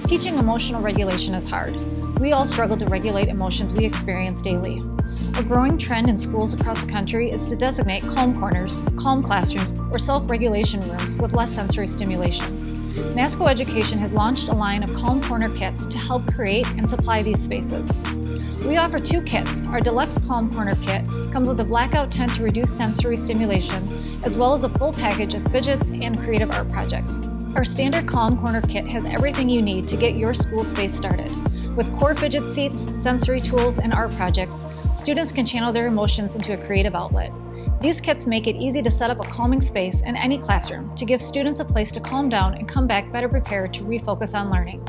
Teaching emotional regulation is hard. We all struggle to regulate emotions we experience daily. A growing trend in schools across the country is to designate calm corners, calm classrooms, or self-regulation rooms with less sensory stimulation. Nasco Education has launched a line of Calm Corner Kits to help create and supply these spaces. We offer 2 kits. Our deluxe Calm Corner Kit comes with a blackout tent to reduce sensory stimulation, as well as a full package of fidgets and creative art projects. Our standard Calm Corner Kit has everything you need to get your school space started. With core fidget seats, sensory tools, and art projects, students can channel their emotions into a creative outlet. These kits make it easy to set up a calming space in any classroom to give students a place to calm down and come back better prepared to refocus on learning.